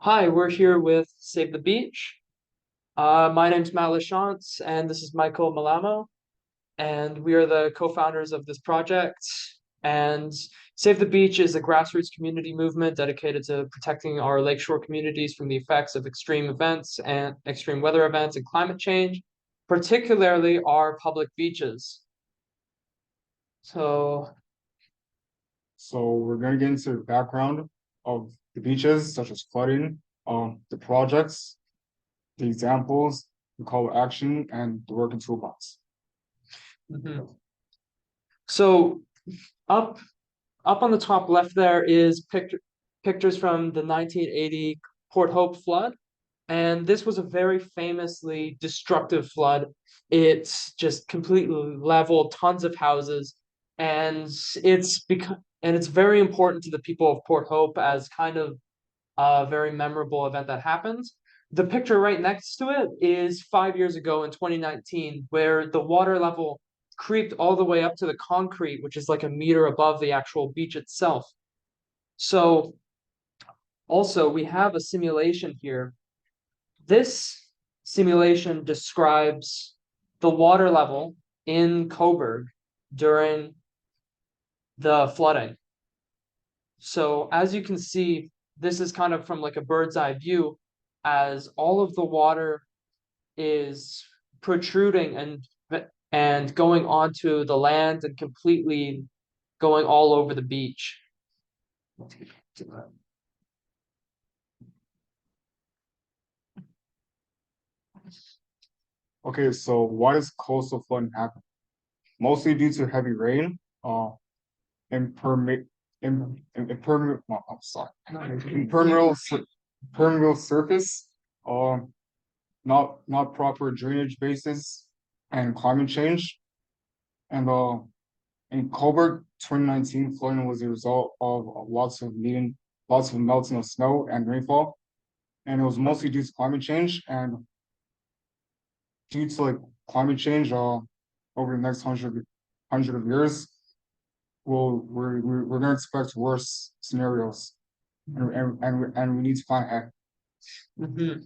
Hi, we're here with Save the Beach. My name's Matt Lachance, and this is Michael Malamo, and we are the co-founders of this project. And Save the Beach is a grassroots community movement dedicated to protecting our lakeshore communities from the effects of extreme events and extreme weather events and climate change, particularly our public beaches. So, So we're going to get into the background of the beaches, such as flooding, the projects, the examples, the call to action, and the working toolbox. mhm. So up up on the top left there is pictures from the 1980 Port Hope flood. And this was a very famously destructive flood. It's just completely leveled tons of houses. And it's very important to the people of Port Hope as kind of a very memorable event that happened. The picture right next to it is 5 years ago in 2019, where the water level creeped all the way up to the concrete, which is like a meter above the actual beach itself. So also we have a simulation here. This simulation describes the water level in Cobourg during the flooding. So as you can see, this is kind of from like a bird's eye view, as all of the water is protruding and going onto the land and completely going all over the beach. Okay, so why does coastal flooding happen? Mostly due to heavy rain, impermeable, impermeable, I'm sorry, impermeable surface, not proper drainage bases, and climate change. And in Cobourg, 2019 flooding was a result of lots of melting of snow and rainfall, and it was mostly due to climate change. And due to like climate change, over the next hundred of years, we're gonna expect worse scenarios, and we need to plan ahead. Mhm.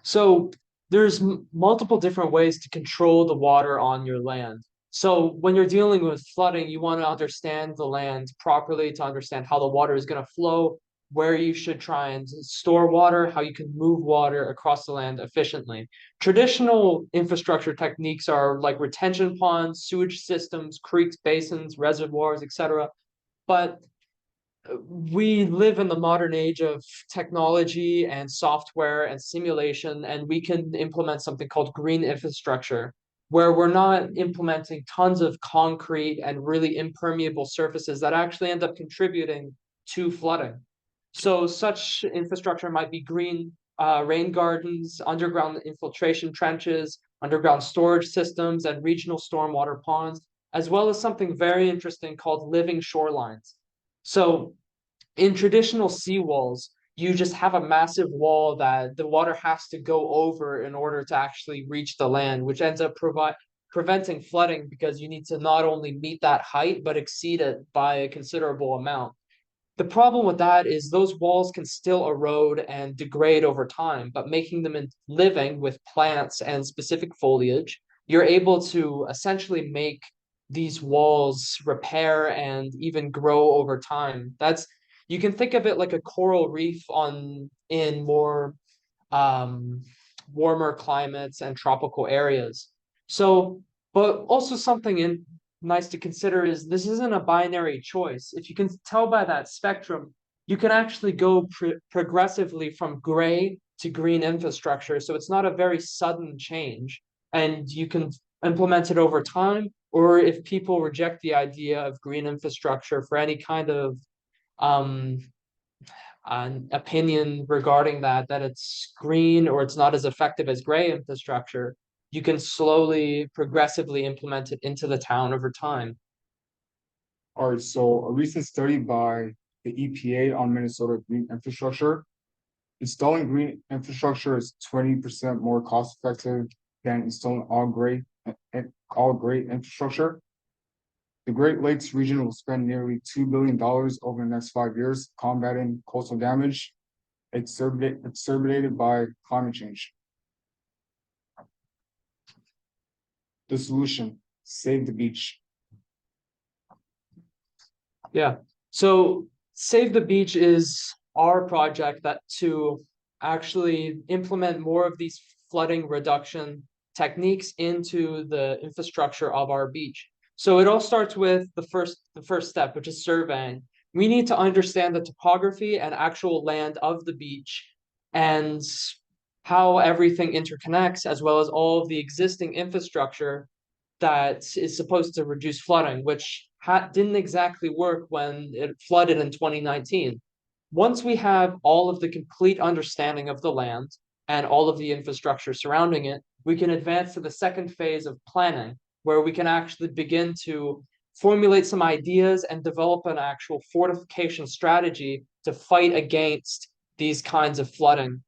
So there's multiple different ways to control the water on your land. So when you're dealing with flooding, you want to understand the land properly to understand how the water is going to flow, where you should try and store water, how you can move water across the land efficiently. Traditional infrastructure techniques are like retention ponds, sewage systems, creeks, basins, reservoirs, etc. But we live in the modern age of technology and software and simulation, and we can implement something called green infrastructure, where we're not implementing tons of concrete and really impermeable surfaces that actually end up contributing to flooding. So such infrastructure might be green rain gardens, underground infiltration trenches, underground storage systems, and regional stormwater ponds, as well as something very interesting called living shorelines. So in traditional seawalls, you just have a massive wall that the water has to go over in order to actually reach the land, which ends up preventing flooding because you need to not only meet that height, but exceed it by a considerable amount. The problem with that is those walls can still erode and degrade over time, but making them living with plants and specific foliage, you're able to essentially make these walls repair and even grow over time. That's You can think of it like a coral reef on in more um, warmer climates and tropical areas. So, but also nice to consider is this isn't a binary choice. If you can tell by that spectrum, you can actually go progressively from gray to green infrastructure. So it's not a very sudden change, and you can implement it over time. Or if people reject the idea of green infrastructure for any kind of um, an opinion regarding that it's green or it's not as effective as gray infrastructure, you can slowly, progressively implement it into the town over time. All right, so a recent study by the EPA on Minnesota green infrastructure. Installing green infrastructure is 20% more cost effective than installing all gray infrastructure. The Great Lakes region will spend nearly $2 billion over the next 5 years combating coastal damage exacerbated by climate change. The solution: save the beach. Yeah. So Save the Beach is our project that to actually implement more of these flooding reduction techniques into the infrastructure of our beach. So it all starts with the first step, which is surveying. We need to understand the topography and actual land of the beach and how everything interconnects, as well as all of the existing infrastructure that is supposed to reduce flooding, which didn't exactly work when it flooded in 2019. Once we have all of the complete understanding of the land and all of the infrastructure surrounding it, we can advance to the second phase of planning, where we can actually begin to formulate some ideas and develop an actual fortification strategy to fight against these kinds of flooding.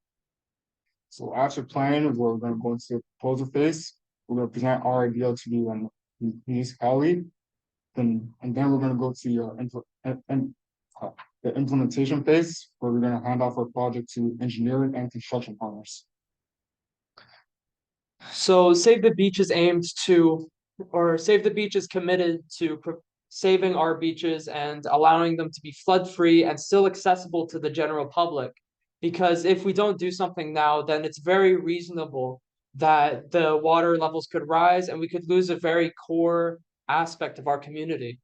So after planning, we're going to go into the proposal phase. We're going to present our idea to the municipality, and then we're going to go to the implementation phase, where we're going to hand off our project to engineering and construction partners. So Save the Beach is aimed to, or Save the Beach is committed to saving our beaches and allowing them to be flood free and still accessible to the general public. Because if we don't do something now, then it's very reasonable that the water levels could rise and we could lose a very core aspect of our community.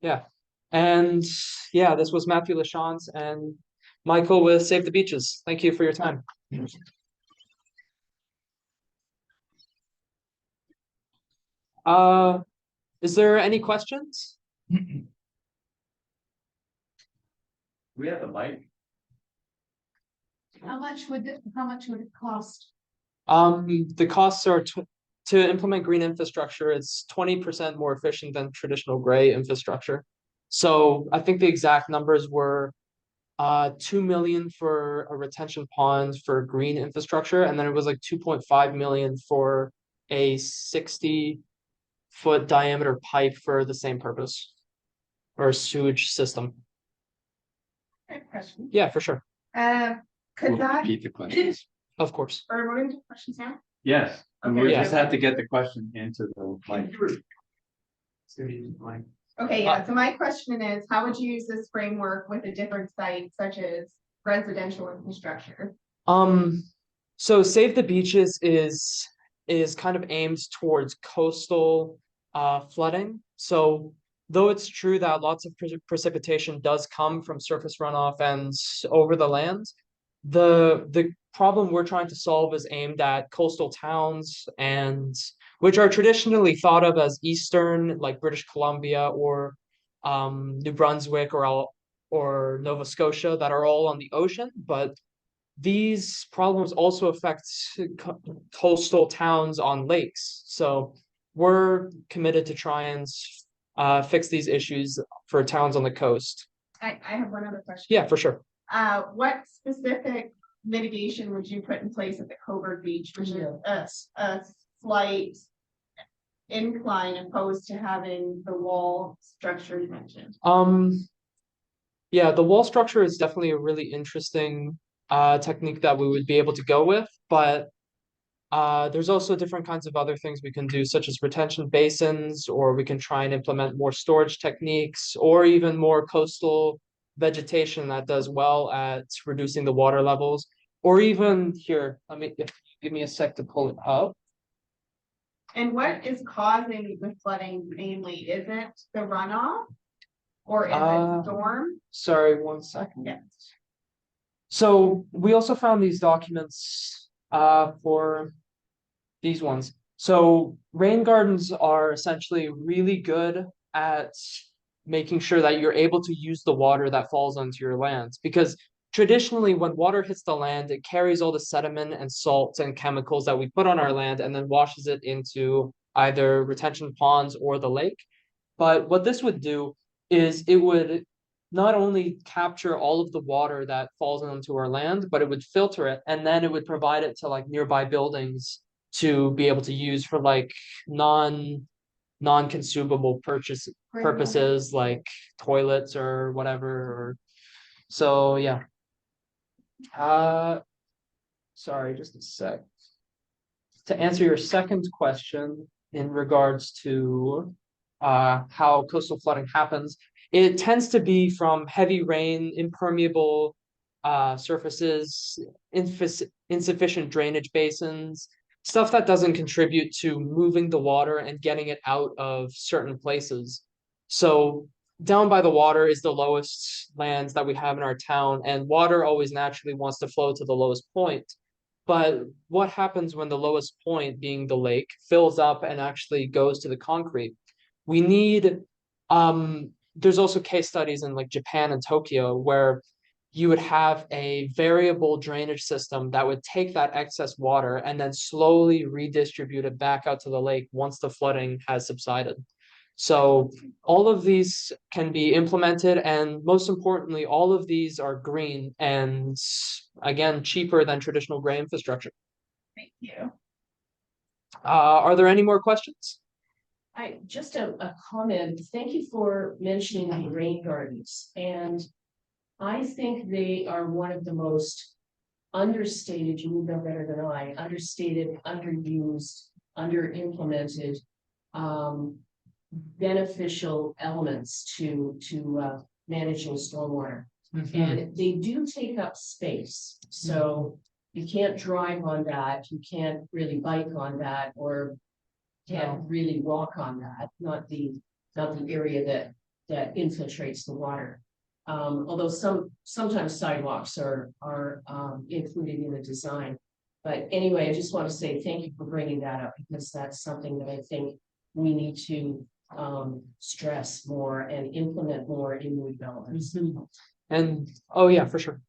Yeah. And yeah, this was Matthew Lachance and Michael with Save the Beaches. Thank you for your time. Is there any questions? We have a mic. How much would it cost? The costs are to implement green infrastructure, it's 20% more efficient than traditional gray infrastructure. So I think the exact numbers were 2 million for a retention pond for green infrastructure, and then it was like 2.5 million for a 60-foot diameter pipe for the same purpose, or a sewage system. Question. Yeah, for sure. Could that, Repeat the questions. Of course. are we going to questions now? Yes, and we Okay. just have to get the question into the mic. Okay, yeah, so my question is, how would you use this framework with a different site such as residential infrastructure? So Save the Beaches is kind of aimed towards coastal flooding. So though it's true that lots of precipitation does come from surface runoff and over the land, the problem we're trying to solve is aimed at coastal towns, and which are traditionally thought of as eastern, like British Columbia or New Brunswick or Nova Scotia, that are all on the ocean. But these problems also affect coastal towns on lakes. So we're committed to try and fix these issues for towns on the coast. I have one other question. Yeah, for sure. What specific mitigation would you put in place at the Cobourg Beach, which is a slight incline opposed to having the wall structure you mentioned? Yeah, the wall structure is definitely a really interesting technique that we would be able to go with, but there's also different kinds of other things we can do, such as retention basins, or we can try and implement more storage techniques, or even more coastal vegetation that does well at reducing the water levels. Or even here, give me a sec to pull it up. And what is causing the flooding mainly? Is it the runoff? Or is it storm? Sorry, 1 second. Yes. So we also found these documents for these ones. So rain gardens are essentially really good at making sure that you're able to use the water that falls onto your land, because traditionally when water hits the land, it carries all the sediment and salts and chemicals that we put on our land and then washes it into either retention ponds or the lake. But what this would do is it would not only capture all of the water that falls onto our land, but it would filter it, and then it would provide it to like nearby buildings to be able to use for like non-consumable purposes like toilets or whatever. So yeah. Sorry, just a sec. To answer your second question in regards to how coastal flooding happens, it tends to be from heavy rain, impermeable surfaces, insufficient drainage basins, stuff that doesn't contribute to moving the water and getting it out of certain places. So down by the water is the lowest lands that we have in our town, and water always naturally wants to flow to the lowest point. But what happens when the lowest point, being the lake, fills up and actually goes to the concrete? We need, there's also case studies in like Japan and Tokyo where you would have a variable drainage system that would take that excess water and then slowly redistribute it back out to the lake once the flooding has subsided. So all of these can be implemented, and most importantly, all of these are green and again, cheaper than traditional gray infrastructure. Thank you. Are there any more questions? Just a comment. Thank you for mentioning the rain gardens. And I think they are one of the most understated, you know better than I, understated, underused, under-implemented, beneficial elements to managing stormwater. And they do take up space, so you can't drive on that, you can't really bike on that, or can't really walk on that, not the area that infiltrates the water. Although sometimes sidewalks are included in the design. But anyway, I just want to say thank you for bringing that up, because that's something that I think we need to stress more and implement more in new developments. And oh yeah, for sure.